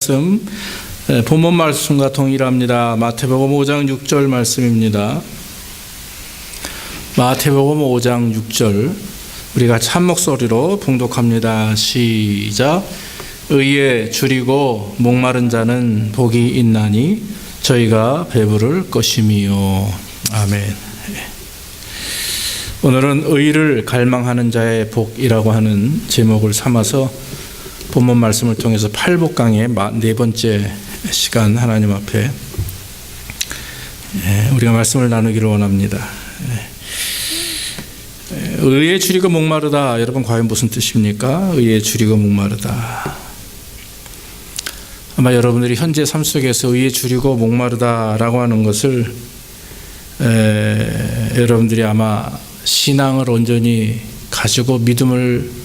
말씀 본문 말씀과 동일합니다. 마태복음 5장 6절 말씀입니다. 마태복음 5장 6절 우리가 참목소리로 봉독합니다. 시작. 의에 줄이고 목마른 자는 복이 있나니 저희가 배부를 것임이요. 아멘. 오늘은 의를 갈망하는 자의 복이라고 하는 제목을 삼아서 본문 말씀을 통해서 팔복강의 네 번째 시간 하나님 앞에 우리가 말씀을 나누기를 원합니다. 의에 줄이고 목마르다. 여러분 과연 무슨 뜻입니까? 의에 줄이고 목마르다. 아마 여러분들이 현재 삶 속에서 의에 줄이고 목마르다라고 하는 것을 여러분들이 아마 신앙을 온전히 가지고 믿음을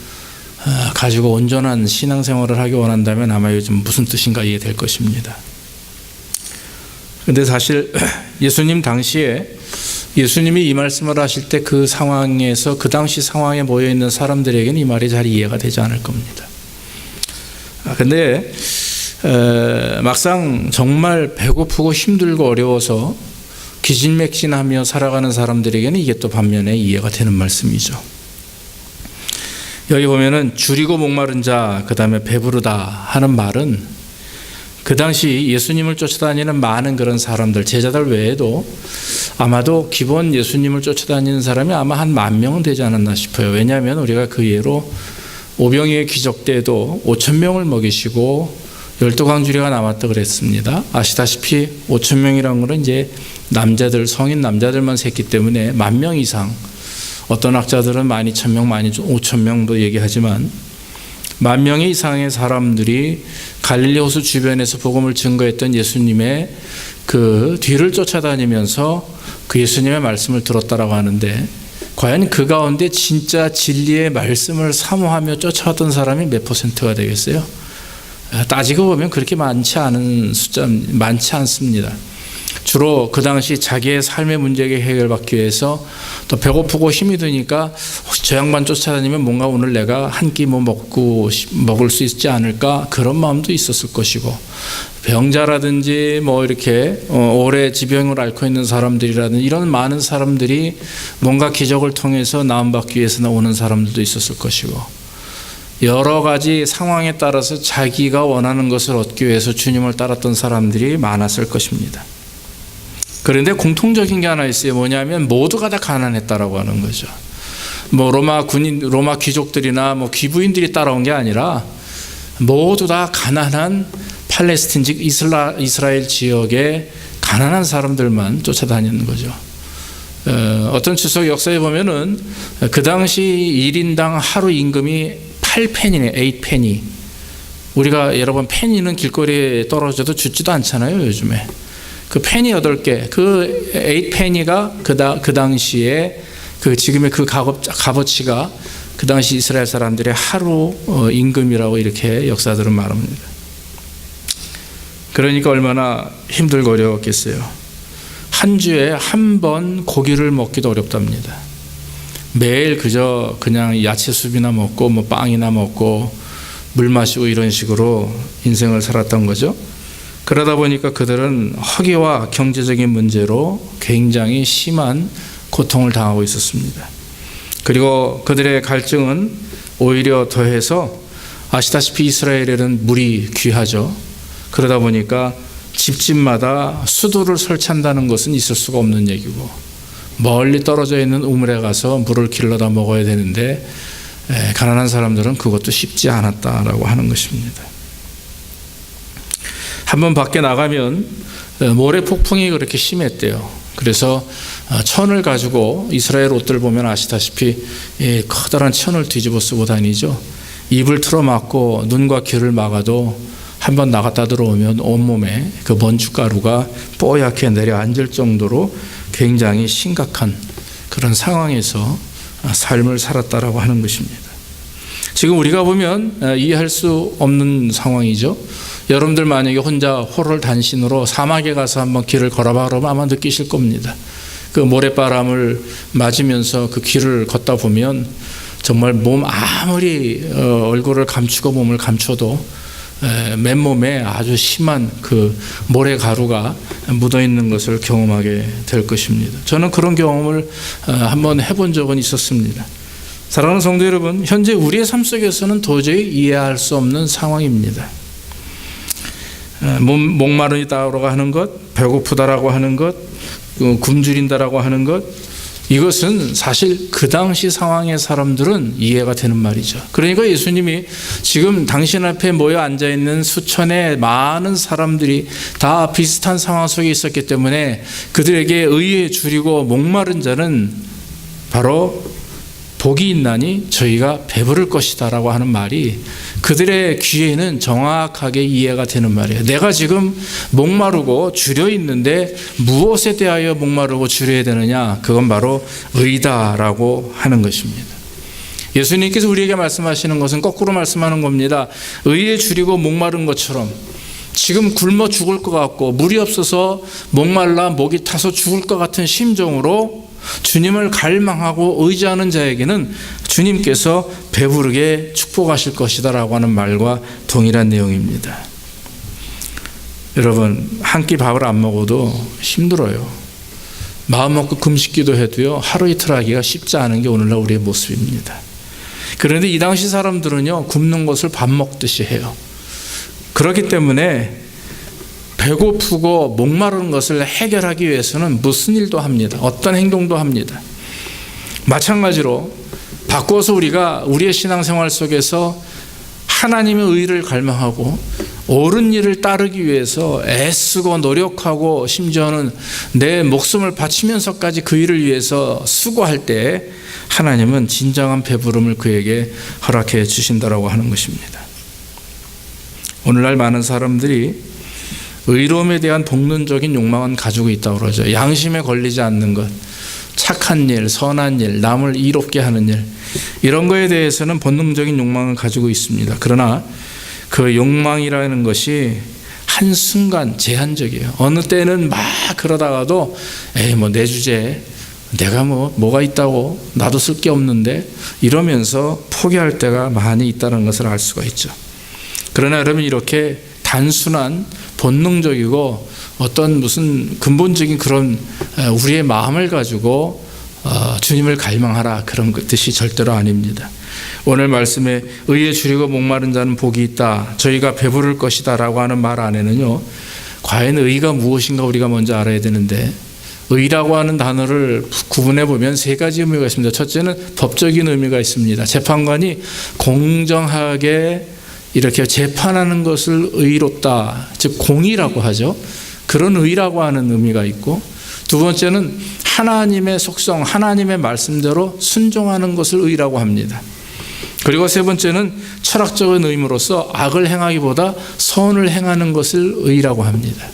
가지고 온전한 신앙생활을 하기 원한다면 아마 요즘 무슨 뜻인가 이해될 것입니다. 그런데 사실 예수님 당시에 예수님이 이 말씀을 하실 때 그 상황에서 그 당시 상황에 모여있는 사람들에게는 이 말이 잘 이해가 되지 않을 겁니다. 그런데 막상 정말 배고프고 힘들고 어려워서 기진맥진하며 살아가는 사람들에게는 이게 또 반면에 이해가 되는 말씀이죠. 여기 보면은 줄이고 목마른 자, 그 다음에 배부르다 하는 말은 그 당시 예수님을 쫓아다니는 많은 그런 사람들, 제자들 외에도 아마도 기본 예수님을 쫓아다니는 사람이 아마 한 10,000명은 되지 않았나 싶어요. 왜냐하면 우리가 그 예로 오병이의 기적 때도 5,000명을 먹이시고 12강주리가 남았다 그랬습니다. 아시다시피 5,000명이라는 것은 이제 남자들, 성인 남자들만 셌기 때문에 10,000명 이상, 어떤 학자들은 12,000명, 15,000명도 얘기하지만 10,000명 이상의 사람들이 갈릴리 호수 주변에서 복음을 증거했던 예수님의 그 뒤를 쫓아다니면서 그 예수님의 말씀을 들었다라고 하는데 과연 그 가운데 진짜 진리의 말씀을 사모하며 쫓아왔던 사람이 몇 퍼센트가 되겠어요? 따지고 보면 그렇게 많지 않습니다. 주로 그 당시 자기의 삶의 문제를 해결받기 위해서 또 배고프고 힘이 드니까 저 양반 쫓아다니면 뭔가 오늘 내가 한 끼 먹을 수 있지 않을까 그런 마음도 있었을 것이고, 병자라든지 이렇게 오래 지병을 앓고 있는 사람들이라든지 이런 많은 사람들이 뭔가 기적을 통해서 나음받기 위해서 오는 사람들도 있었을 것이고, 여러 가지 상황에 따라서 자기가 원하는 것을 얻기 위해서 주님을 따랐던 사람들이 많았을 것입니다. 그런데 공통적인 게 하나 있어요. 뭐냐면 모두가 다 가난했다라고 하는 거죠. 로마 귀족들이나 귀부인들이 따라온 게 아니라 모두 다 가난한 팔레스틴 즉 이스라엘 지역의 가난한 사람들만 쫓아다니는 거죠. 어떤 추석 역사에 보면은 그 당시 1인당 하루 임금이 8페니네, 8페니. 우리가 여러분 페니는 길거리에 떨어져도 죽지도 않잖아요, 요즘에. 그 페니 8개, 그 8페니가 그 당시에 지금의 그 값어치가 그 당시 이스라엘 사람들의 하루 임금이라고 이렇게 역사들은 말합니다. 그러니까 얼마나 힘들고 어려웠겠어요. 한 주에 한 번 고기를 먹기도 어렵답니다. 매일 그냥 야채숲이나 먹고 빵이나 먹고 물 마시고 이런 식으로 인생을 살았던 거죠. 그러다 보니까 그들은 허기와 경제적인 문제로 굉장히 심한 고통을 당하고 있었습니다. 그리고 그들의 갈증은 오히려 더해서 아시다시피 이스라엘에는 물이 귀하죠. 그러다 보니까 집집마다 수도를 설치한다는 것은 있을 수가 없는 얘기고, 멀리 떨어져 있는 우물에 가서 물을 길러다 먹어야 되는데 가난한 사람들은 그것도 쉽지 않았다라고 하는 것입니다. 한번 밖에 나가면 모래 폭풍이 그렇게 심했대요. 그래서 천을 가지고 이스라엘 옷들 보면 아시다시피 커다란 천을 뒤집어 쓰고 다니죠. 입을 틀어막고 눈과 귀를 막아도 한번 나갔다 들어오면 온몸에 그 먼지가루가 뽀얗게 내려앉을 정도로 굉장히 심각한 그런 상황에서 삶을 살았다라고 하는 것입니다. 지금 우리가 보면 이해할 수 없는 상황이죠. 여러분들 만약에 혼자 홀을 단신으로 사막에 가서 한번 길을 걸어봐 그러면 아마 느끼실 겁니다. 그 모래바람을 맞으면서 그 길을 걷다 보면 정말 몸 아무리 얼굴을 감추고 몸을 감춰도 맨몸에 아주 심한 그 모래가루가 묻어있는 것을 경험하게 될 것입니다. 저는 그런 경험을 한번 해본 적은 있었습니다. 사랑하는 성도 여러분, 현재 우리의 삶 속에서는 도저히 이해할 수 없는 상황입니다. 목마르다고 하는 것, 배고프다라고 하는 것, 굶주린다라고 하는 것, 이것은 사실 그 당시 상황의 사람들은 이해가 되는 말이죠. 그러니까 예수님이 지금 당신 앞에 모여 앉아있는 수천의 많은 사람들이 다 비슷한 상황 속에 있었기 때문에 그들에게 의에 줄이고 목마른 자는 바로 복이 있나니 저희가 배부를 것이다 라고 하는 말이 그들의 귀에는 정확하게 이해가 되는 말이에요. 내가 지금 목마르고 줄여 있는데 무엇에 대하여 목마르고 줄여야 되느냐? 그건 바로 의다라고 하는 것입니다. 예수님께서 우리에게 말씀하시는 것은 거꾸로 말씀하는 겁니다. 의에 줄이고 목마른 것처럼 지금 굶어 죽을 것 같고 물이 없어서 목말라 목이 타서 죽을 것 같은 심정으로 주님을 갈망하고 의지하는 자에게는 주님께서 배부르게 축복하실 것이다 라고 하는 말과 동일한 내용입니다. 여러분, 한 끼 밥을 안 먹어도 힘들어요. 마음 먹고 금식기도 해도요, 하루 이틀 하기가 쉽지 않은 게 오늘날 우리의 모습입니다. 그런데 이 당시 사람들은요, 굶는 것을 밥 먹듯이 해요. 그렇기 때문에 배고프고 목마른 것을 해결하기 위해서는 무슨 일도 합니다. 어떤 행동도 합니다. 마찬가지로 바꿔서 우리가 우리의 신앙생활 속에서 하나님의 의를 갈망하고 옳은 일을 따르기 위해서 애쓰고 노력하고 심지어는 내 목숨을 바치면서까지 그 일을 위해서 수고할 때 하나님은 진정한 배부름을 그에게 허락해 주신다라고 하는 것입니다. 오늘날 많은 사람들이 의로움에 대한 본능적인 욕망은 가지고 있다고 그러죠. 양심에 걸리지 않는 것, 착한 일, 선한 일, 남을 이롭게 하는 일, 이런 거에 대해서는 본능적인 욕망을 가지고 있습니다. 그러나 그 욕망이라는 것이 한순간 제한적이에요. 어느 때는 막 그러다가도 에이 뭐 내 주제에 내가 뭐가 있다고 나도 쓸 게 없는데 이러면서 포기할 때가 많이 있다는 것을 알 수가 있죠. 그러나 여러분, 이렇게 단순한 본능적이고 어떤 무슨 근본적인 그런 우리의 마음을 가지고 주님을 갈망하라 그런 뜻이 절대로 아닙니다. 오늘 말씀에 의에 줄이고 목마른 자는 복이 있다, 저희가 배부를 것이다 라고 하는 말 안에는요, 과연 의가 무엇인가 우리가 먼저 알아야 되는데, 의라고 하는 단어를 구분해 보면 세 가지 의미가 있습니다. 첫째는 법적인 의미가 있습니다. 재판관이 공정하게 이렇게 재판하는 것을 의롭다, 즉 공의라고 하죠. 그런 의라고 하는 의미가 있고, 두 번째는 하나님의 속성, 하나님의 말씀대로 순종하는 것을 의라고 합니다. 그리고 세 번째는 철학적인 의미로서 악을 행하기보다 선을 행하는 것을 의라고 합니다.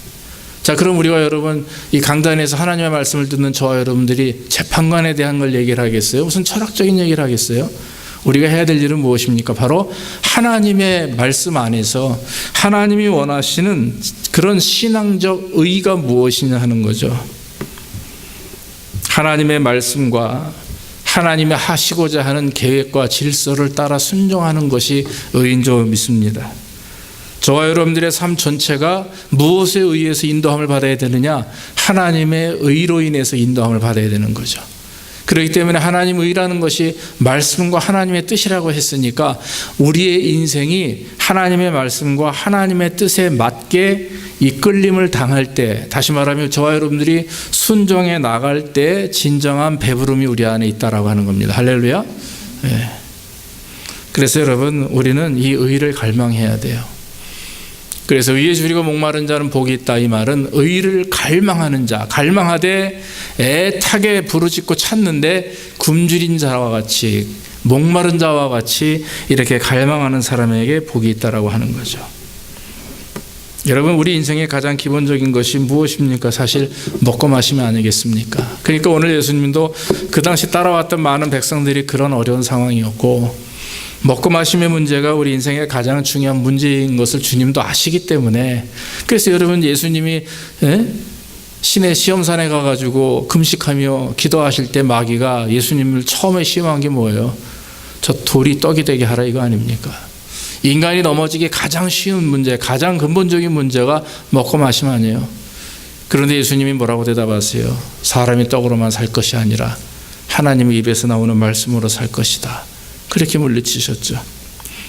자, 그럼 우리가 여러분 이 강단에서 하나님의 말씀을 듣는 저와 여러분들이 재판관에 대한 걸 얘기를 하겠어요? 무슨 철학적인 얘기를 하겠어요? 우리가 해야 될 일은 무엇입니까? 바로 하나님의 말씀 안에서 하나님이 원하시는 그런 신앙적 의의가 무엇이냐 하는 거죠. 하나님의 말씀과 하나님의 하시고자 하는 계획과 질서를 따라 순종하는 것이 의인 줄 믿습니다. 저와 여러분들의 삶 전체가 무엇에 의해서 인도함을 받아야 되느냐? 하나님의 의로 인해서 인도함을 받아야 되는 거죠. 그렇기 때문에 하나님의 의라는 것이 말씀과 하나님의 뜻이라고 했으니까 우리의 인생이 하나님의 말씀과 하나님의 뜻에 맞게 이끌림을 당할 때, 다시 말하면 저와 여러분들이 순종해 나갈 때 진정한 배부름이 우리 안에 있다라고 하는 겁니다. 할렐루야. 네. 그래서 여러분, 우리는 이 의를 갈망해야 돼요. 그래서 의에 줄이고 목마른 자는 복이 있다, 이 말은 의를 갈망하는 자, 갈망하되 애타게 부르짖고 찾는데 굶주린 자와 같이, 목마른 자와 같이 이렇게 갈망하는 사람에게 복이 있다라고 하는 거죠. 여러분, 우리 인생의 가장 기본적인 것이 무엇입니까? 사실 먹고 마시면 아니겠습니까? 그러니까 오늘 예수님도 그 당시 따라왔던 많은 백성들이 그런 어려운 상황이었고, 먹고 마심의 문제가 우리 인생의 가장 중요한 문제인 것을 주님도 아시기 때문에, 그래서 여러분, 예수님이 신의 시험산에 가가지고 금식하며 기도하실 때 마귀가 예수님을 처음에 시험한 게 뭐예요? 저 돌이 떡이 되게 하라, 이거 아닙니까? 인간이 넘어지기 가장 쉬운 문제, 가장 근본적인 문제가 먹고 마심 아니에요. 그런데 예수님이 뭐라고 대답하세요? 사람이 떡으로만 살 것이 아니라 하나님의 입에서 나오는 말씀으로 살 것이다. 그렇게 물리치셨죠.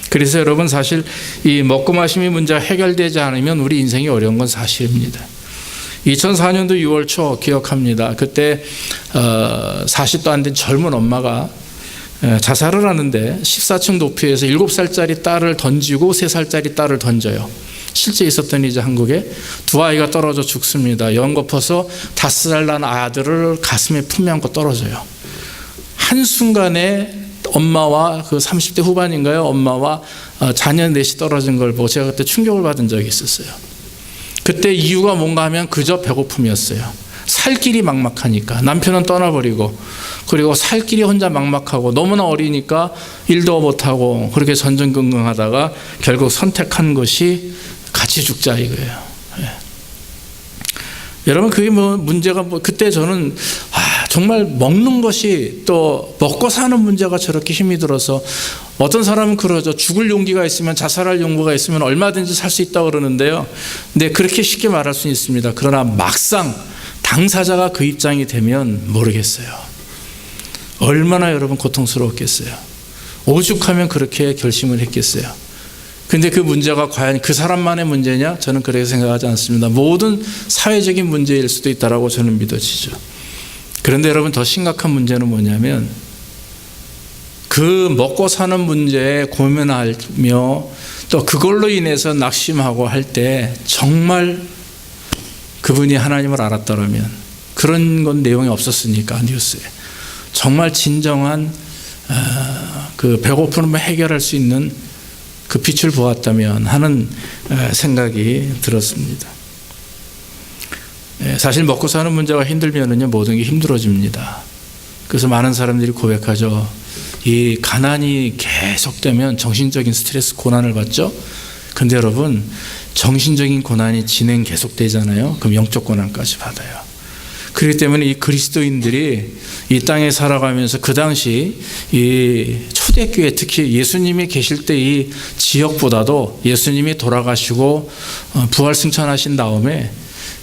그래서 여러분, 사실 이 먹고 마심의 문제가 해결되지 않으면 우리 인생이 어려운 건 사실입니다. 2004년도 6월 초 기억합니다. 그때 40도 안 된 젊은 엄마가 자살을 하는데 14층 높이에서 7살짜리 딸을 던지고 3살짜리 딸을 던져요. 실제 있었던 일이죠. 한국에 두 아이가 떨어져 죽습니다. 연거퍼서 5살 난 아들을 가슴에 품에 안고 떨어져요. 한순간에 엄마와 그 30대 후반인가요? 엄마와 자녀 넷이 떨어진 걸 보고 제가 그때 충격을 받은 적이 있었어요. 그때 이유가 뭔가 하면 그저 배고픔이었어요. 살 길이 막막하니까. 남편은 떠나버리고, 그리고 살 길이 혼자 막막하고 너무나 어리니까 일도 못하고 그렇게 전전긍긍하다가 결국 선택한 것이 같이 죽자 이거예요. 예. 여러분, 그게 문제가 그때 저는 정말 먹는 것이, 또 먹고 사는 문제가 저렇게 힘이 들어서, 어떤 사람은 그러죠. 죽을 용기가 있으면, 자살할 용기가 있으면 얼마든지 살 수 있다고 그러는데요. 근데 그렇게 쉽게 말할 수는 있습니다. 그러나 막상 당사자가 그 입장이 되면 모르겠어요. 얼마나 여러분 고통스러웠겠어요. 오죽하면 그렇게 결심을 했겠어요. 근데 그 문제가 과연 그 사람만의 문제냐? 저는 그렇게 생각하지 않습니다. 모든 사회적인 문제일 수도 있다고 저는 믿어지죠. 그런데 여러분, 더 심각한 문제는 뭐냐면, 그 먹고 사는 문제에 고민하며 또 그걸로 인해서 낙심하고 할 때 정말 그분이 하나님을 알았더라면, 그런 건 내용이 없었으니까 뉴스에, 정말 진정한 그 배고픔을 해결할 수 있는 그 빛을 보았다면 하는 생각이 들었습니다. 사실 먹고 사는 문제가 힘들면은요, 모든 게 힘들어집니다. 그래서 많은 사람들이 고백하죠. 이 가난이 계속되면 정신적인 스트레스, 고난을 받죠. 근데 여러분, 정신적인 고난이 진행 계속되잖아요. 그럼 영적 고난까지 받아요. 그렇기 때문에 이 그리스도인들이 이 땅에 살아가면서 그 당시 이 초대교회, 특히 예수님이 계실 때 이 지역보다도 예수님이 돌아가시고 부활 승천하신 다음에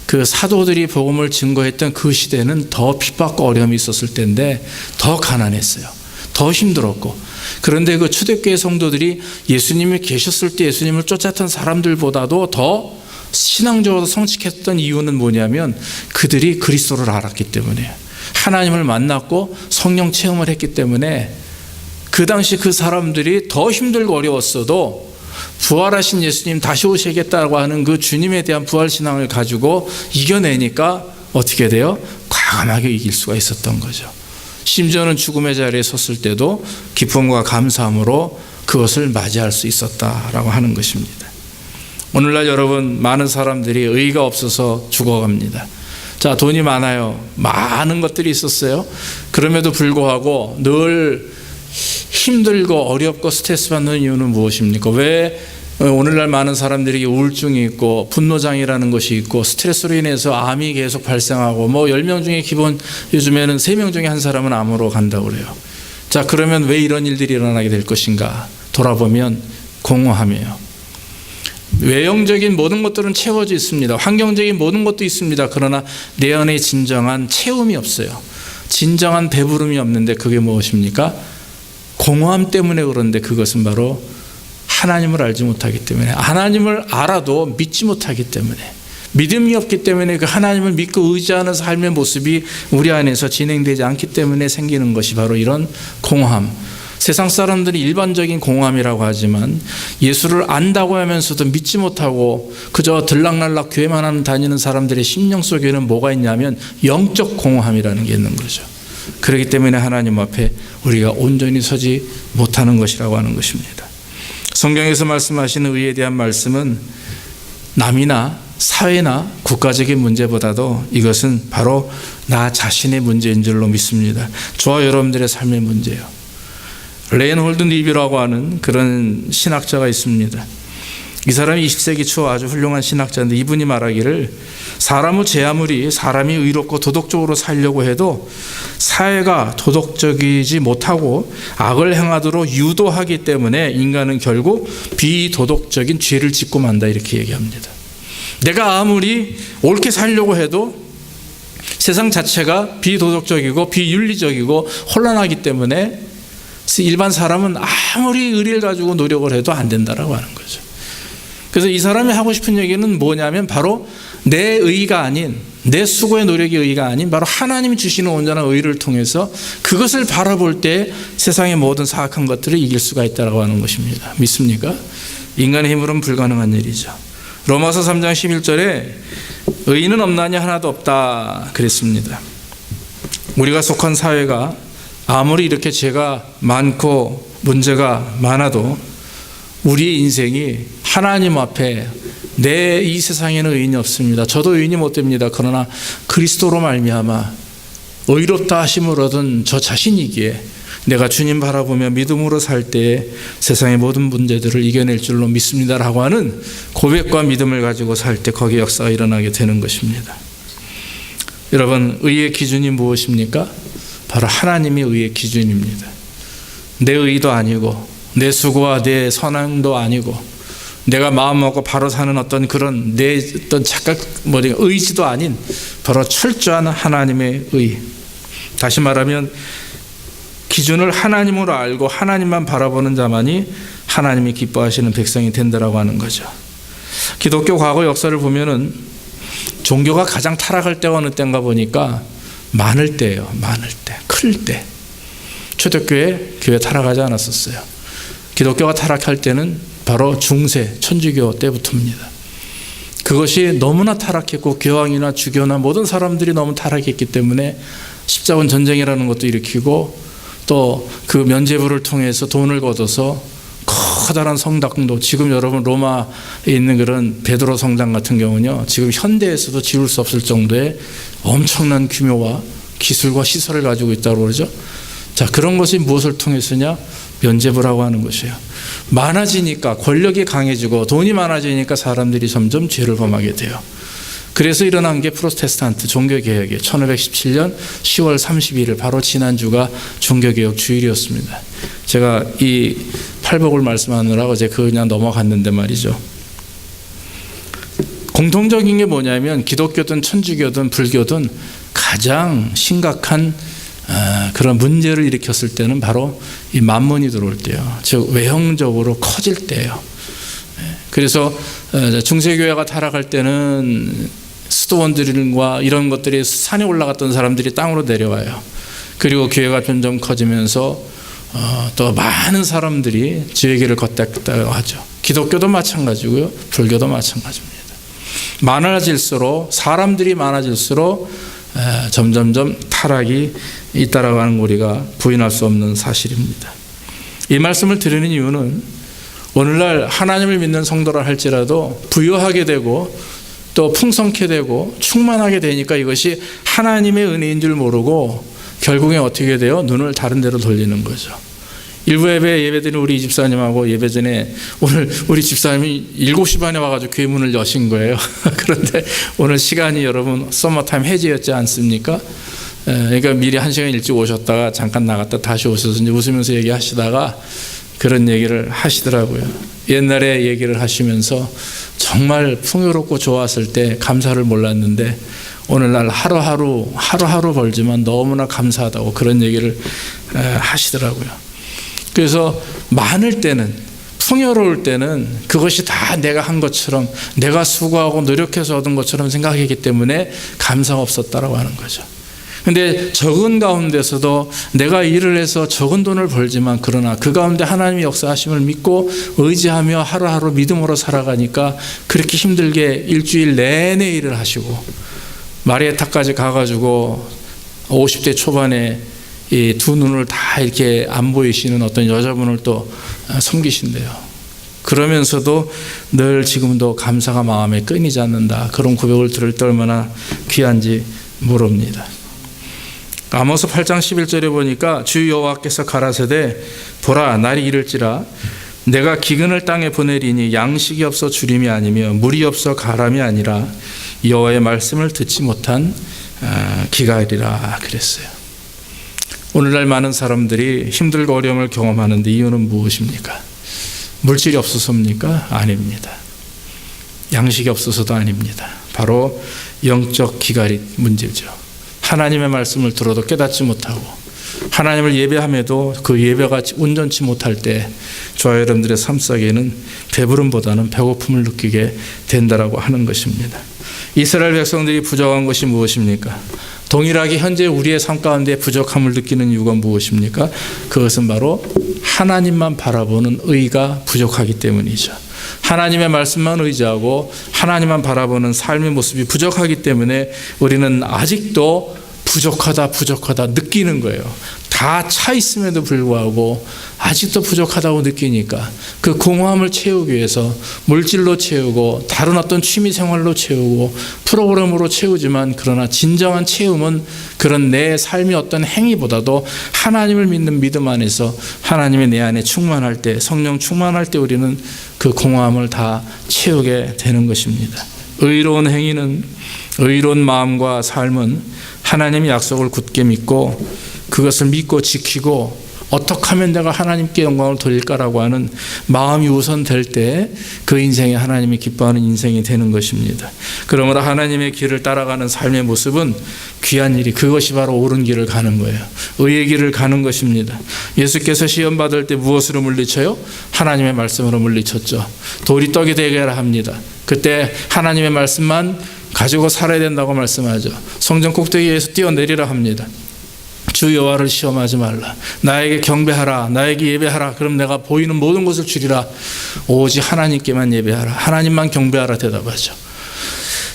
그 사도들이 복음을 증거했던 그 시대는 더 핍박과 어려움이 있었을 때인데 더 가난했어요. 더 힘들었고. 그런데 그 초대교회 성도들이 예수님이 계셨을 때 예수님을 쫓았던 사람들보다도 더 신앙적으로 성직했던 이유는 뭐냐면, 그들이 그리스도를 알았기 때문에, 하나님을 만났고 성령 체험을 했기 때문에, 그 당시 그 사람들이 더 힘들고 어려웠어도 부활하신 예수님 다시 오시겠다고 하는 그 주님에 대한 부활신앙을 가지고 이겨내니까 어떻게 돼요? 과감하게 이길 수가 있었던 거죠. 심지어는 죽음의 자리에 섰을 때도 기쁨과 감사함으로 그것을 맞이할 수 있었다라고 하는 것입니다. 오늘날 여러분, 많은 사람들이 의의가 없어서 죽어갑니다. 자, 돈이 많아요. 많은 것들이 있었어요. 그럼에도 불구하고 늘 힘들고 어렵고 스트레스 받는 이유는 무엇입니까? 왜 오늘날 많은 사람들이 우울증이 있고 분노장애라는 것이 있고 스트레스로 인해서 암이 계속 발생하고, 10명 중에 기본 요즘에는 3명 중에 한 사람은 암으로 간다고 그래요. 자, 그러면 왜 이런 일들이 일어나게 될 것인가? 돌아보면 공허함이에요. 외형적인 모든 것들은 채워져 있습니다. 환경적인 모든 것도 있습니다. 그러나 내 안에 진정한 채움이 없어요. 진정한 배부름이 없는데 그게 무엇입니까? 공허함 때문에. 그런데 그것은 바로 하나님을 알지 못하기 때문에, 하나님을 알아도 믿지 못하기 때문에, 믿음이 없기 때문에 그 하나님을 믿고 의지하는 삶의 모습이 우리 안에서 진행되지 않기 때문에 생기는 것이 바로 이런 공허함. 세상 사람들이 일반적인 공허함이라고 하지만 예수를 안다고 하면서도 믿지 못하고 그저 들락날락 교회만 다니는 사람들의 심령 속에는 뭐가 있냐면 영적 공허함이라는 게 있는 거죠. 그렇기 때문에 하나님 앞에 우리가 온전히 서지 못하는 것이라고 하는 것입니다. 성경에서 말씀하시는 의에 대한 말씀은 남이나 사회나 국가적인 문제보다도 이것은 바로 나 자신의 문제인 줄로 믿습니다. 저와 여러분들의 삶의 문제예요. 레인홀드 니비라고 하는 그런 신학자가 있습니다. 이 사람이 20세기 초 아주 훌륭한 신학자인데 이분이 말하기를 사람의 제 아무리 사람이 의롭고 도덕적으로 살려고 해도 사회가 도덕적이지 못하고 악을 행하도록 유도하기 때문에 인간은 결국 비도덕적인 죄를 짓고 만다 이렇게 얘기합니다. 내가 아무리 옳게 살려고 해도 세상 자체가 비도덕적이고 비윤리적이고 혼란하기 때문에 일반 사람은 아무리 의리를 가지고 노력을 해도 안 된다라고 하는 거죠. 그래서 이 사람이 하고 싶은 얘기는 뭐냐면 바로 내 의가 아닌 내 수고의 노력이 의가 아닌 바로 하나님이 주시는 온전한 의를 통해서 그것을 바라볼 때 세상의 모든 사악한 것들을 이길 수가 있다고 하는 것입니다. 믿습니까? 인간의 힘으로는 불가능한 일이죠. 로마서 3장 11절에 의인은 없나니 하나도 없다 그랬습니다. 우리가 속한 사회가 아무리 이렇게 죄가 많고 문제가 많아도 우리의 인생이 하나님 앞에 내 이 세상에는 의인이 없습니다. 저도 의인이 못 됩니다. 그러나 그리스도로 말미암아 의롭다 하심을 얻은 저 자신이기에 내가 주님 바라보며 믿음으로 살 때에 세상의 모든 문제들을 이겨낼 줄로 믿습니다라고 하는 고백과 믿음을 가지고 살 때 거기에 역사가 일어나게 되는 것입니다. 여러분, 의의 기준이 무엇입니까? 바로 하나님의 의의 기준입니다. 내 의도 아니고 내 수고와 내 선행도 아니고 내가 마음 먹고 바로 사는 어떤 그런 내 어떤 착각 의지도 아닌 바로 철저한 하나님의 의. 다시 말하면 기준을 하나님으로 알고 하나님만 바라보는 자만이 하나님이 기뻐하시는 백성이 된다라고 하는 거죠. 기독교 과거 역사를 보면은 종교가 가장 타락할 때가 어느 때인가 보니까 많을 때예요. 많을 때, 클 때. 초대교회 교회 타락하지 않았었어요. 기독교가 타락할 때는 바로 중세 천주교 때부터입니다. 그것이 너무나 타락했고 교황이나 주교나 모든 사람들이 너무 타락했기 때문에 십자군 전쟁이라는 것도 일으키고 또 그 면죄부를 통해서 돈을 걷어서 커다란 성당도 지금 여러분 로마에 있는 그런 베드로 성당 같은 경우는요 지금 현대에서도 지울 수 없을 정도의 엄청난 규모와 기술과 시설을 가지고 있다고 그러죠. 자, 그런 것이 무엇을 통해서냐? 면죄부라고 하는 것이에요. 많아지니까 권력이 강해지고 돈이 많아지니까 사람들이 점점 죄를 범하게 돼요. 그래서 일어난 게 프로테스탄트 종교개혁이에요. 1517년 10월 31일 바로 지난주가 종교개혁 주일이었습니다. 제가 이 팔복을 말씀하느라고 제가 그냥 넘어갔는데 말이죠. 공통적인 게 뭐냐면 기독교든 천주교든 불교든 가장 심각한 그런 문제를 일으켰을 때는 바로 이 만몬이 들어올 때요. 즉 외형적으로 커질 때예요. 그래서 중세교회가 타락할 때는 수도원들과 이런 것들이 산에 올라갔던 사람들이 땅으로 내려와요. 그리고 교회가 점점 커지면서 또 많은 사람들이 지의 길을 걷다고 하죠. 기독교도 마찬가지고요. 불교도 마찬가지입니다. 많아질수록 사람들이 많아질수록 점점점 타락이 있다라고 하는 우리가 부인할 수 없는 사실입니다. 이 말씀을 드리는 이유는 오늘날 하나님을 믿는 성도라 할지라도 부유하게 되고 또 풍성케 되고 충만하게 되니까 이것이 하나님의 은혜인 줄 모르고 결국에 어떻게 돼요? 눈을 다른 데로 돌리는 거죠. 일부 예배드린 우리 집사님하고 예배 전에 오늘 우리 집사님이 7시 반에 와가지고 교회 문을 여신 거예요. 그런데 오늘 시간이 여러분 서머타임 해제였지 않습니까? 그러니까 미리 1시간 일찍 오셨다가 잠깐 나갔다 다시 오셔서 이제 웃으면서 얘기하시다가 그런 얘기를 하시더라고요. 옛날에 얘기를 하시면서 정말 풍요롭고 좋았을 때 감사를 몰랐는데 오늘날 하루하루 벌지만 너무나 감사하다고 그런 얘기를 하시더라고요. 그래서 많을 때는 풍요로울 때는 그것이 다 내가 한 것처럼 내가 수고하고 노력해서 얻은 것처럼 생각하기 때문에 감사가 없었다라고 하는 거죠. 근데 적은 가운데서도 내가 일을 해서 적은 돈을 벌지만 그러나 그 가운데 하나님의 역사하심을 믿고 의지하며 하루하루 믿음으로 살아가니까 그렇게 힘들게 일주일 내내 일을 하시고 마리에타까지 가가지고 50대 초반에 이 두 눈을 다 이렇게 안 보이시는 어떤 여자분을 또 섬기신대요. 그러면서도 늘 지금도 감사가 마음에 끊이지 않는다. 그런 고백을 들을 때 얼마나 귀한지 모릅니다. 아모스 8장 11절에 보니까 주 여호와께서 가라사대 보라 날이 이를지라 내가 기근을 땅에 보내리니 양식이 없어 주림이 아니며 물이 없어 가람이 아니라 여호와의 말씀을 듣지 못한 기갈이라 그랬어요. 오늘날 많은 사람들이 힘들고 어려움을 경험하는데 이유는 무엇입니까? 물질이 없어서입니까? 아닙니다. 양식이 없어서도 아닙니다. 바로 영적 기갈이 문제죠. 하나님의 말씀을 들어도 깨닫지 못하고 하나님을 예배함에도 그 예배가 온전치 못할 때 저와 여러분들의 삶 속에는 배부름보다는 배고픔을 느끼게 된다라고 하는 것입니다. 이스라엘 백성들이 부족한 것이 무엇입니까? 동일하게 현재 우리의 삶 가운데 부족함을 느끼는 이유가 무엇입니까? 그것은 바로 하나님만 바라보는 의가 부족하기 때문이죠. 하나님의 말씀만 의지하고 하나님만 바라보는 삶의 모습이 부족하기 때문에 우리는 아직도 부족하다 느끼는 거예요. 다 차 있음에도 불구하고 아직도 부족하다고 느끼니까 그 공허함을 채우기 위해서 물질로 채우고 다른 어떤 취미 생활로 채우고 프로그램으로 채우지만 그러나 진정한 채움은 그런 내 삶의 어떤 행위보다도 하나님을 믿는 믿음 안에서 하나님의 내 안에 충만할 때, 성령 충만할 때 우리는 그 공허함을 다 채우게 되는 것입니다. 의로운 행위는, 의로운 마음과 삶은 하나님의 약속을 굳게 믿고 그것을 믿고 지키고 어떻게 하면 내가 하나님께 영광을 돌릴까라고 하는 마음이 우선될 때 그 인생이 하나님이 기뻐하는 인생이 되는 것입니다. 그러므로 하나님의 길을 따라가는 삶의 모습은 귀한 일이, 그것이 바로 옳은 길을 가는 거예요. 의의 길을 가는 것입니다. 예수께서 시험 받을 때 무엇으로 물리쳐요? 하나님의 말씀으로 물리쳤죠. 돌이 떡이 되게 하라 합니다. 그때 하나님의 말씀만 가지고 살아야 된다고 말씀하죠. 성전 꼭대기에서 뛰어내리라 합니다. 주 여호와를 시험하지 말라. 나에게 경배하라. 나에게 예배하라. 그럼 내가 보이는 모든 것을 주리라. 오직 하나님께만 예배하라. 하나님만 경배하라 대답하죠.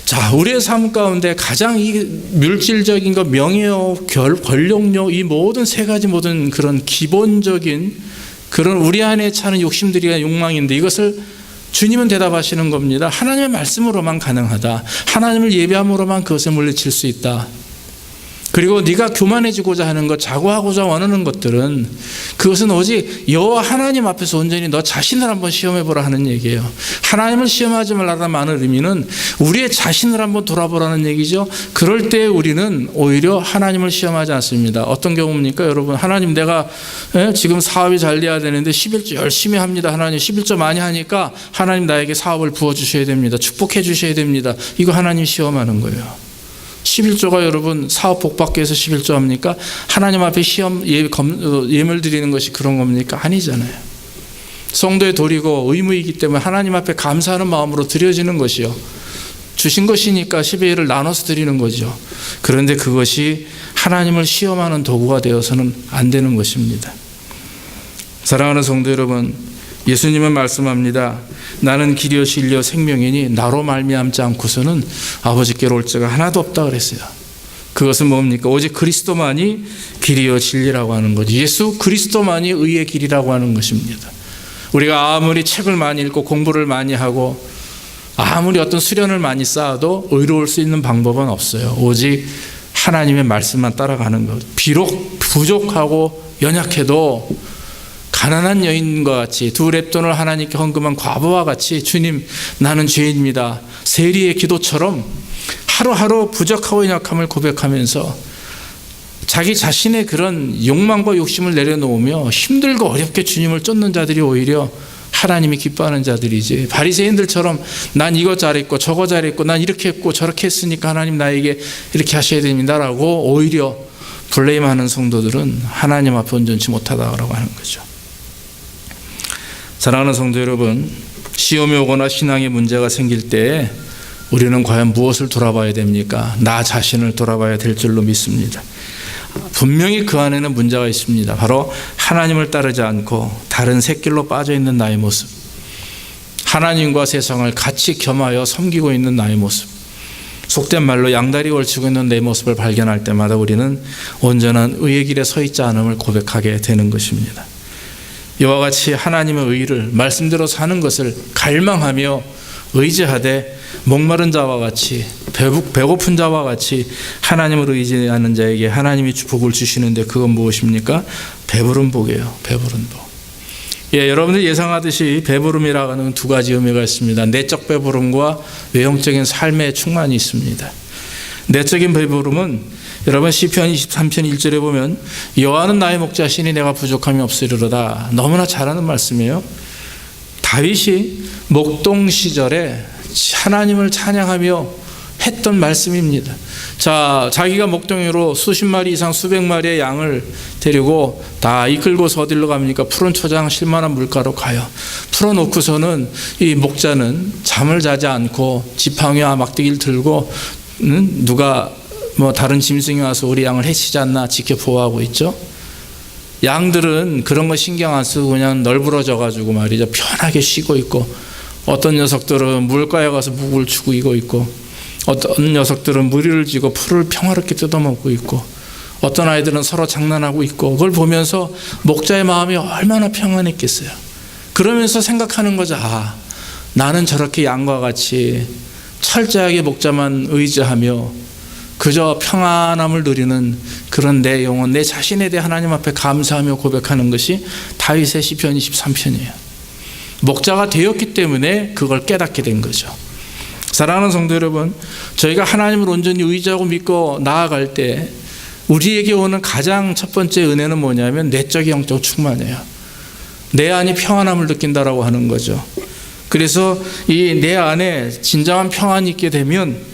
자, 우리의 삶 가운데 가장 이 물질적인 것, 명예요, 권력요, 이 모든 세 가지 모든 그런 기본적인 그런 우리 안에 차는 욕심들이 욕망인데 이것을 주님은 대답하시는 겁니다. 하나님의 말씀으로만 가능하다. 하나님을 예배함으로만 그것을 물리칠 수 있다. 그리고 네가 교만해지고자 하는 것, 자고하고자 원하는 것들은 그것은 오직 여호와 하나님 앞에서 온전히 너 자신을 한번 시험해보라 하는 얘기예요. 하나님을 시험하지 말라는 많은 의미는 우리의 자신을 한번 돌아보라는 얘기죠. 그럴 때 우리는 오히려 하나님을 시험하지 않습니다. 어떤 경우입니까? 여러분, 하나님 내가 지금 사업이 잘 돼야 되는데 11조 열심히 합니다. 하나님 11조 많이 하니까 하나님 나에게 사업을 부어주셔야 됩니다. 축복해 주셔야 됩니다. 이거 하나님 시험하는 거예요. 11조가 여러분 사업 복 받기 위해서 11조 합니까? 하나님 앞에 시험 예물 드리는 것이 그런 겁니까? 아니잖아요. 성도의 도리고 의무이기 때문에 하나님 앞에 감사하는 마음으로 드려지는 것이요. 주신 것이니까 10의 1을 나눠서 드리는 거죠. 그런데 그것이 하나님을 시험하는 도구가 되어서는 안 되는 것입니다. 사랑하는 성도 여러분, 예수님은 말씀합니다. 나는 길이요 진리요 생명이니 나로 말미암지 않고서는 아버지께로 올 자가 하나도 없다 그랬어요. 그것은 뭡니까? 오직 그리스도만이 길이요 진리라고 하는 거죠. 예수 그리스도만이 의의 길이라고 하는 것입니다. 우리가 아무리 책을 많이 읽고 공부를 많이 하고 아무리 어떤 수련을 많이 쌓아도 의로울 수 있는 방법은 없어요. 오직 하나님의 말씀만 따라가는 것. 비록 부족하고 연약해도 가난한 여인과 같이 두 렙돈을 하나님께 헌금한 과부와 같이 주님 나는 죄인입니다. 세리의 기도처럼 하루하루 부족하고 연약함을 고백하면서 자기 자신의 그런 욕망과 욕심을 내려놓으며 힘들고 어렵게 주님을 쫓는 자들이 오히려 하나님이 기뻐하는 자들이지, 바리새인들처럼 난 이거 잘했고 저거 잘했고 난 이렇게 했고 저렇게 했으니까 하나님 나에게 이렇게 하셔야 됩니다라고 오히려 블레임하는 성도들은 하나님 앞에 온전치 못하다고 하는 거죠. 사랑하는 성도 여러분, 시험이 오거나 신앙의 문제가 생길 때 우리는 과연 무엇을 돌아봐야 됩니까? 나 자신을 돌아봐야 될 줄로 믿습니다. 분명히 그 안에는 문제가 있습니다. 바로 하나님을 따르지 않고 다른 샛길로 빠져있는 나의 모습, 하나님과 세상을 같이 겸하여 섬기고 있는 나의 모습, 속된 말로 양다리 걸치고 있는 내 모습을 발견할 때마다 우리는 온전한 의의 길에 서 있지 않음을 고백하게 되는 것입니다. 이와 같이 하나님의 의를 말씀대로 사는 것을 갈망하며 의지하되 목마른 자와 같이 배고픈 자와 같이 하나님을 의지하는 자에게 하나님이 복을 주시는데 그건 무엇입니까? 배부른 복이에요. 배부른 복. 예, 여러분들 예상하듯이 배부름이라는 두 가지 의미가 있습니다. 내적 배부름과 외형적인 삶의 충만이 있습니다. 내적인 배부름은 여러분 시편 23편 1절에 보면 여호와는 나의 목자시니 내가 부족함이 없으리로다. 너무나 잘 아는 말씀이에요. 다윗이 목동 시절에 하나님을 찬양하며 했던 말씀입니다. 자, 자기가 목동으로 수십 마리 이상 수백 마리의 양을 데리고 다 이끌고서 어디로 갑니까? 푸른 초장 쉴만한 물가로 가요. 풀어놓고서는 이 목자는 잠을 자지 않고 지팡이와 막대기를 들고 누가 다른 짐승이 와서 우리 양을 해치지 않나 지켜보호하고 있죠. 양들은 그런 거 신경 안 쓰고 그냥 널브러져 가지고 말이죠, 편하게 쉬고 있고, 어떤 녀석들은 물가에 가서 묵을 죽이고 있고, 어떤 녀석들은 무리를 지고 풀을 평화롭게 뜯어먹고 있고, 어떤 아이들은 서로 장난하고 있고, 그걸 보면서 목자의 마음이 얼마나 평안했겠어요. 그러면서 생각하는 거죠. 아, 나는 저렇게 양과 같이 철저하게 목자만 의지하며 그저 평안함을 누리는 그런 내 영혼, 내 자신에 대해 하나님 앞에 감사하며 고백하는 것이 다윗의 시편 23편이에요. 목자가 되었기 때문에 그걸 깨닫게 된 거죠. 사랑하는 성도 여러분, 저희가 하나님을 온전히 의지하고 믿고 나아갈 때 우리에게 오는 가장 첫 번째 은혜는 뭐냐면 내적 영적 충만이에요. 내 안이 평안함을 느낀다라고 하는 거죠. 그래서 이 내 안에 진정한 평안이 있게 되면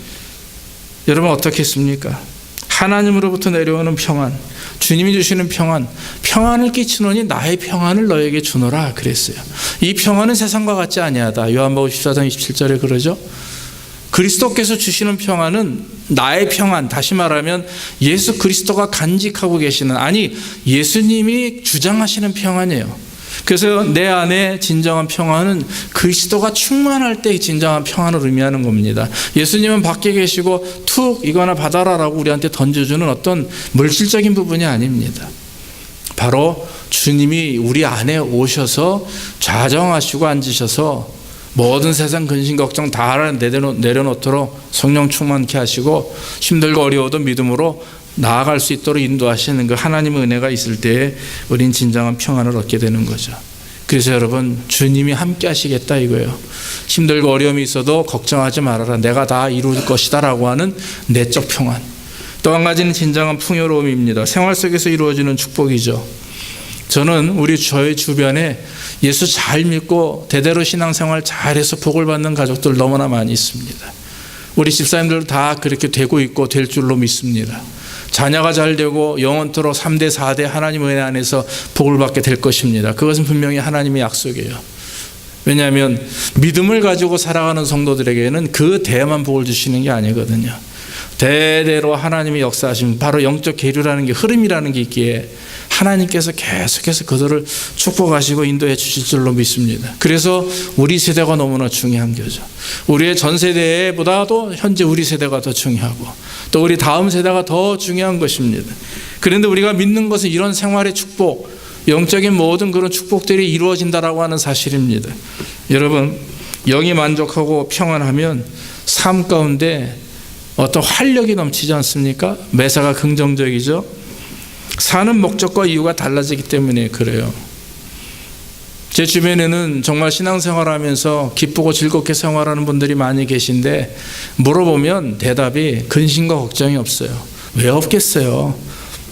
여러분 어떻겠습니까? 하나님으로부터 내려오는 평안, 주님이 주시는 평안, 평안을 끼치노니 나의 평안을 너에게 주노라 그랬어요. 이 평안은 세상과 같지 아니하다. 요한복음 14장 27절에 그러죠. 그리스도께서 주시는 평안은 나의 평안, 다시 말하면 예수 그리스도가 간직하고 계시는, 아니 예수님이 주장하시는 평안이에요. 그래서 내 안에 진정한 평안은 그리스도가 충만할 때 진정한 평안을 의미하는 겁니다. 예수님은 밖에 계시고 툭 이거나 받아라라고 우리한테 던져주는 어떤 물질적인 부분이 아닙니다. 바로 주님이 우리 안에 오셔서 좌정하시고 앉으셔서 모든 세상 근심 걱정 다 내려놓도록 성령 충만케 하시고 힘들고 어려워도 믿음으로 나아갈 수 있도록 인도하시는 그 하나님의 은혜가 있을 때에 우린 진정한 평안을 얻게 되는 거죠. 그래서 여러분, 주님이 함께 하시겠다 이거예요. 힘들고 어려움이 있어도 걱정하지 말아라, 내가 다 이룰 것이다 라고 하는 내적 평안. 또 한 가지는 진정한 풍요로움입니다. 생활 속에서 이루어지는 축복이죠. 저는 저의 주변에 예수 잘 믿고 대대로 신앙생활 잘해서 복을 받는 가족들 너무나 많이 있습니다. 우리 집사님들도 다 그렇게 되고 있고 될 줄로 믿습니다. 자녀가 잘 되고 영원토록 3대 4대 하나님 은혜 안에서 복을 받게 될 것입니다. 그것은 분명히 하나님의 약속이에요. 왜냐하면 믿음을 가지고 살아가는 성도들에게는 그 대만 복을 주시는 게 아니거든요. 대대로 하나님의 역사하심, 바로 영적 계류라는 게, 흐름이라는 게 있기에 하나님께서 계속해서 그들을 축복하시고 인도해 주실 줄로 믿습니다. 그래서 우리 세대가 너무나 중요한 거죠. 우리의 전 세대보다도 현재 우리 세대가 더 중요하고 또 우리 다음 세대가 더 중요한 것입니다. 그런데 우리가 믿는 것은 이런 생활의 축복, 영적인 모든 그런 축복들이 이루어진다라고 하는 사실입니다. 여러분, 영이 만족하고 평안하면 삶 가운데 어떤 활력이 넘치지 않습니까? 매사가 긍정적이죠. 사는 목적과 이유가 달라지기 때문에 그래요. 제 주변에는 정말 신앙생활하면서 기쁘고 즐겁게 생활하는 분들이 많이 계신데 물어보면 대답이 근심과 걱정이 없어요. 왜 없겠어요?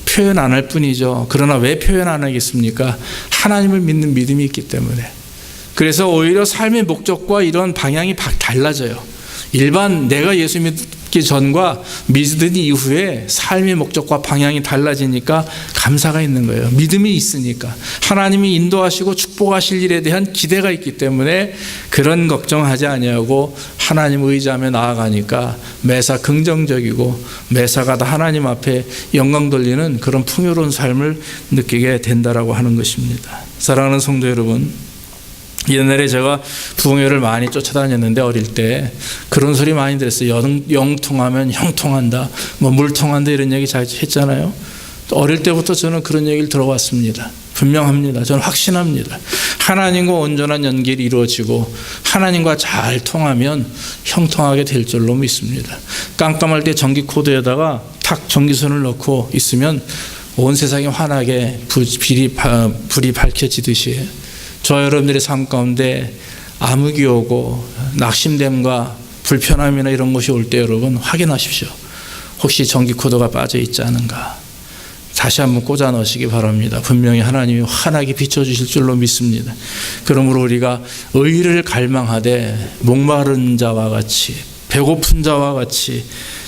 표현 안 할 뿐이죠. 그러나 왜 표현 안 하겠습니까? 하나님을 믿는 믿음이 있기 때문에. 그래서 오히려 삶의 목적과 이런 방향이 달라져요. 일반 내가 예수 믿기 전과 믿은 이후에 삶의 목적과 방향이 달라지니까 감사가 있는 거예요. 믿음이 있으니까. 하나님이 인도하시고 축복하실 일에 대한 기대가 있기 때문에 그런 걱정하지 아니하고 하나님을 의지하며 나아가니까 매사 긍정적이고 매사가 다 하나님 앞에 영광 돌리는 그런 풍요로운 삶을 느끼게 된다라고 하는 것입니다. 사랑하는 성도 여러분, 옛날에 제가 부흥회를 많이 쫓아다녔는데 어릴 때 그런 소리 많이 들었어요. 영 통하면 형 통한다, 물 통한다, 이런 얘기 잘 했잖아요. 어릴 때부터 저는 그런 얘기를 들어왔습니다. 분명합니다. 저는 확신합니다. 하나님과 온전한 연결이 이루어지고 하나님과 잘 통하면 형통하게 될 줄로 믿습니다. 깜깜할 때 전기 코드에다가 탁 전기선을 넣고 있으면 온 세상이 환하게 불이 밝혀지듯이 저와 여러분들의 삶 가운데 암흑이 오고 낙심됨과 불편함이나 이런 것이 올 때 여러분 확인하십시오. 혹시 전기 코드가 빠져 있지 않은가? 다시 한번 꽂아 넣으시기 바랍니다. 분명히 하나님이 환하게 비춰주실 줄로 믿습니다. 그러므로 우리가 의를 갈망하되 목마른 자와 같이 배고픈 자와 같이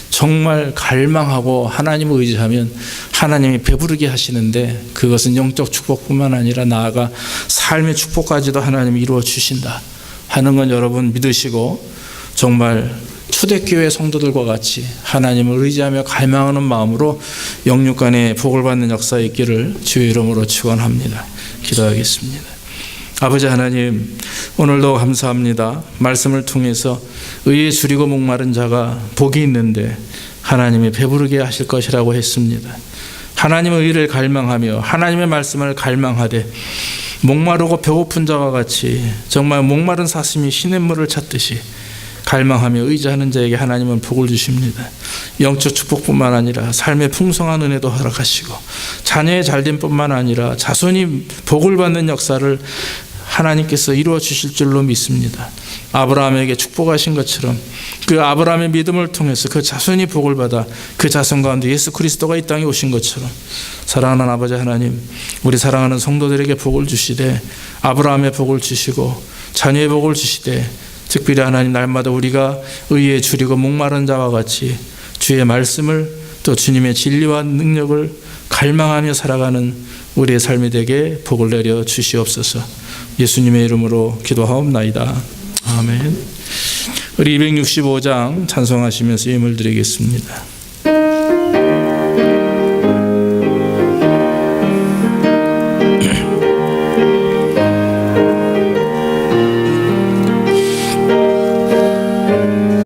정말 갈망하고 하나님을 의지하면 하나님이 배부르게 하시는데, 그것은 영적 축복뿐만 아니라 나아가 삶의 축복까지도 하나님이 이루어 주신다 하는 건 여러분 믿으시고, 정말 초대교회 성도들과 같이 하나님을 의지하며 갈망하는 마음으로 영육 간의 복을 받는 역사에 있기를 주의 이름으로 축원합니다. 기도하겠습니다. 아버지 하나님, 오늘도 감사합니다. 말씀을 통해서 의에 줄이고 목마른 자가 복이 있는데 하나님이 배부르게 하실 것이라고 했습니다. 하나님의 의를 갈망하며 하나님의 말씀을 갈망하되 목마르고 배고픈 자와 같이 정말 목마른 사슴이 시냇물을 찾듯이 갈망하며 의지하는 자에게 하나님은 복을 주십니다. 영적 축복뿐만 아니라 삶의 풍성한 은혜도 허락하시고 자녀의 잘됨뿐만 아니라 자손이 복을 받는 역사를 하나님께서 이루어 주실 줄로 믿습니다. 아브라함에게 축복하신 것처럼 그 아브라함의 믿음을 통해서 그 자손이 복을 받아 그 자손 가운데 예수 그리스도가 이 땅에 오신 것처럼 사랑하는 아버지 하나님, 우리 사랑하는 성도들에게 복을 주시되 아브라함의 복을 주시고 자녀의 복을 주시되, 특별히 하나님 날마다 우리가 의에 줄이고 목마른 자와 같이 주의 말씀을 또 주님의 진리와 능력을 갈망하며 살아가는 우리의 삶이 되게 복을 내려 주시옵소서. 예수님의 이름으로 기도하옵나이다. 아멘. 우리 265장 찬송하시면서 예물 드리겠습니다.